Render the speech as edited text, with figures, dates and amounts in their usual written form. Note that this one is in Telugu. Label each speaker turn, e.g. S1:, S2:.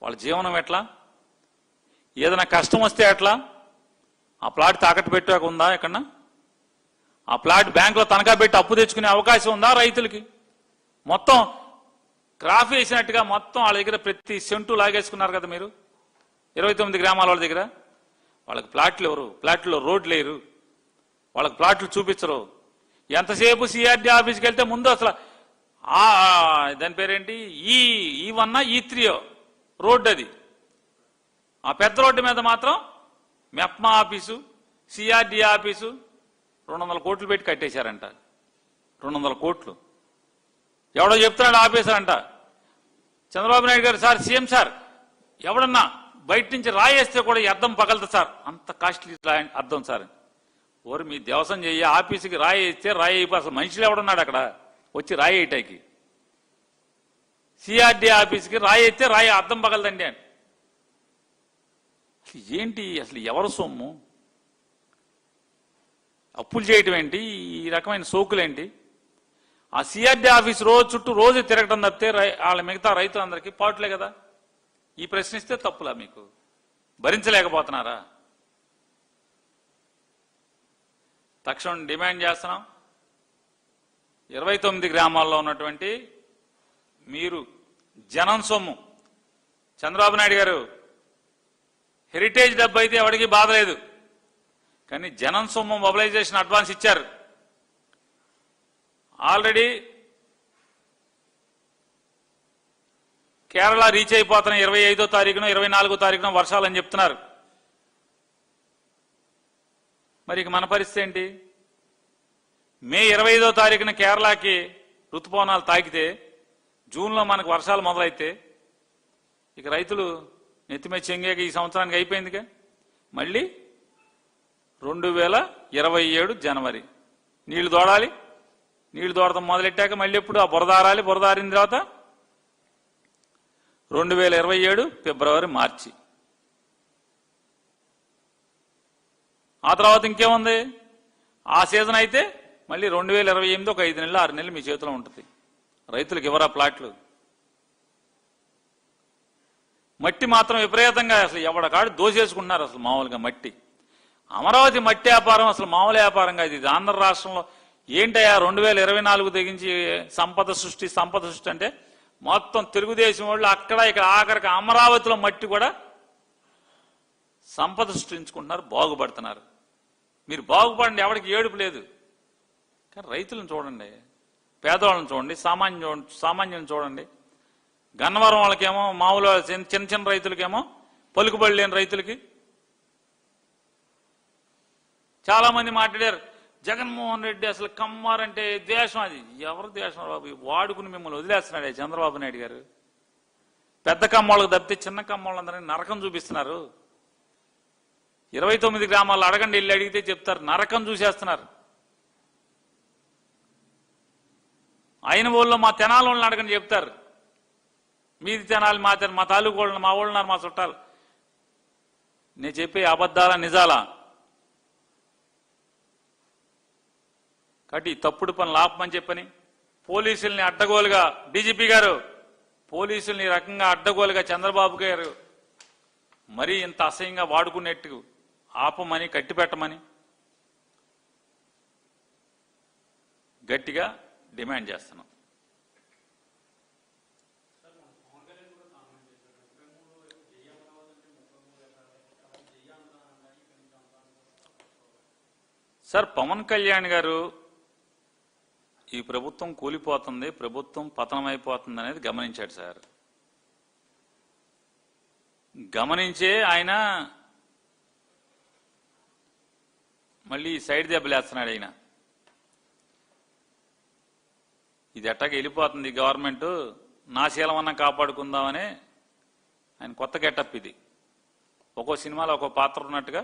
S1: వాళ్ళ జీవనం ఎట్లా? ఏదైనా కష్టం వస్తే ఎట్లా? ఆ ప్లాట్ తాకట్టు పెట్టాక ఉందా ఎక్కడన్నా? ఆ ప్లాట్ బ్యాంకులో తనఖా పెట్టి అప్పు తెచ్చుకునే అవకాశం ఉందా రైతులకి? మొత్తం క్రాఫ్ వేసినట్టుగా మొత్తం వాళ్ళ దగ్గర ప్రతి సెంటు లాగేసుకున్నారు కదా మీరు 29 గ్రామాల వాళ్ళ దగ్గర. వాళ్ళకి ప్లాట్లు ఎవరు? ప్లాట్లో రోడ్లు లేరు, వాళ్ళకి ప్లాట్లు చూపించరు. ఎంతసేపు సిఆర్డీ ఆఫీస్కి వెళ్తే ముందు అసలు దాని పేరేంటి E1 E3 రోడ్డు, అది ఆ పెద్ద రోడ్డు మీద మాత్రం మెప్మా ఆఫీసు, సిఆర్డీ ఆఫీసు 200 కోట్లు పెట్టి కట్టేశారంట. 200 కోట్లు ఎవడో చెప్తున్నాడు ఆఫీసర్ చంద్రబాబు నాయుడు గారు, సార్ సీఎం సార్, ఎవడన్నా బయట నుంచి రాయేస్తే కూడా అద్దం పగలదు సార్, అంత కాస్ట్లీ అద్దం సార్. ఓరు మీ దేవసం చెయ్యి, ఆఫీసుకి రాయేస్తే అసలు మనుషులు ఎవడున్నాడు అక్కడ వచ్చి రాయేయటానికి? సిఆర్డీ ఆఫీస్కి రాయేస్తే అద్దం పగలదండి అని. అసలు ఏంటి? అసలు ఎవరు సొమ్ము? అప్పులు చేయటం ఏంటి? ఈ రకమైన సోకులేంటి? ఆ సిఆర్డీ ఆఫీస్ రోజు తిరగటం తప్పితే వాళ్ళ మిగతా రైతులందరికీ పాటులే కదా. ఈ ప్రశ్నిస్తే తప్పులా? మీకు భరించలేకపోతున్నారా? తక్షణం డిమాండ్ చేస్తున్నాం, 29 గ్రామాల్లో ఉన్నటువంటి మీరు జనం సొమ్ము, చంద్రబాబు నాయుడు గారు హెరిటేజ్ డబ్బు అయితే ఎవరికి బాధ లేదు, కానీ జనం సొమ్ము మొబిలైజేషన్ అడ్వాన్స్ ఇచ్చారు. ఆల్రెడీ కేరళ రీచ్ అయిపోతున్న 25వ తారీఖున 24వ తారీఖున వర్షాలని చెప్తున్నారు. మరి మన పరిస్థితి ఏంటి? మే 25వ తారీఖున కేరళకి ఋతుపవనాలు తాకితే జూన్లో మనకు వర్షాలు మొదలైతే ఇక రైతులు నెత్తిమే చెంగాక ఈ సంవత్సరానికి అయిపోయిందిగా. మళ్ళీ 2027 జనవరి నీళ్లు తోడాలి. నీళ్లు తోడటం మొదలెట్టాక మళ్ళీ ఎప్పుడు ఆ బురదారాలి. బురదారిన తర్వాత 2027 ఫిబ్రవరి మార్చి. ఆ తర్వాత ఇంకేముంది? ఆ సీజన్ అయితే మళ్ళీ 2028 ఒక 5 నెలలు 6 నెలలు మీ చేతిలో ఉంటుంది. రైతులకు ఎవరా ప్లాట్లు? మట్టి మాత్రం విపరీతంగా అసలు ఎవడకాడు దోసేసుకుంటున్నారు. అసలు మామూలుగా మట్టి, అమరావతి మట్టి వ్యాపారం అసలు మామూలు వ్యాపారంగా ఇది ఆంధ్ర రాష్ట్రంలో ఏంటయ్యా? 2024 తెగించి సంపద సృష్టి అంటే మొత్తం తెలుగుదేశం వాళ్ళు అక్కడ ఇక్కడ ఆఖరికి అమరావతిలో మట్టి కూడా సంపద సృష్టించుకుంటున్నారు, బాగుపడుతున్నారు. మీరు బాగుపడండి, ఎవరికి ఏడుపు లేదు. కానీ రైతులను చూడండి, పేదవాళ్ళని చూడండి, సామాన్యులను చూడండి. గన్నవరం వాళ్ళకేమో మామూలు చిన్న చిన్న రైతులకేమో పలుకుబడి లేని రైతులకి చాలా మంది మాట్లాడారు. జగన్మోహన్ రెడ్డి అసలు కమ్మారంటే ద్వేషం. అది ఎవరు ద్వేషం బాబు? వాడుకుని మిమ్మల్ని వదిలేస్తున్నాడే చంద్రబాబు నాయుడు గారు. పెద్ద కమ్మోళ్ళకు తప్పితే చిన్న కమ్మోళ్ళందరినీ నరకం చూపిస్తున్నారు. 29 గ్రామాల్లో అడగండి, వెళ్ళి అడిగితే చెప్తారు. నరకం చూసేస్తున్నారు. అయిన ఊళ్ళో మా తెనాల వాళ్ళని అడగండి చెప్తారు. మీది తెనాలి, మా తాలూకు వాళ్ళని, మా వాళ్ళున్నారు, మా చుట్టాలు. నేను చెప్పే అబద్ధాలా నిజాలా? కాబట్టి తప్పుడు పనులు ఆపమని చెప్పని పోలీసుల్ని అడ్డగోలుగా, డీజీపీ గారు పోలీసుల్ని ఈ రకంగా అడ్డగోలుగా చంద్రబాబు గారు మరీ ఇంత అసహ్యంగా వాడుకునేట్టు ఆపమని, కట్టిపెట్టమని గట్టిగా డిమాండ్ చేస్తున్నాం. సార్, పవన్ కళ్యాణ్ గారు ఈ ప్రభుత్వం కూలిపోతుంది, ప్రభుత్వం పతనమైపోతుంది అనేది గమనించాడు సార్. గమనించే ఆయన మళ్ళీ సైడ్ దెబ్బలేస్తున్నాడు. ఆయన ఇది ఎట్టాగా వెళ్ళిపోతుంది గవర్నమెంట్, నా శీలమన్నా కాపాడుకుందామని ఆయన కొత్త గెటప్ ఇది. ఒక్కో సినిమాలో ఒక్కో పాత్ర ఉన్నట్టుగా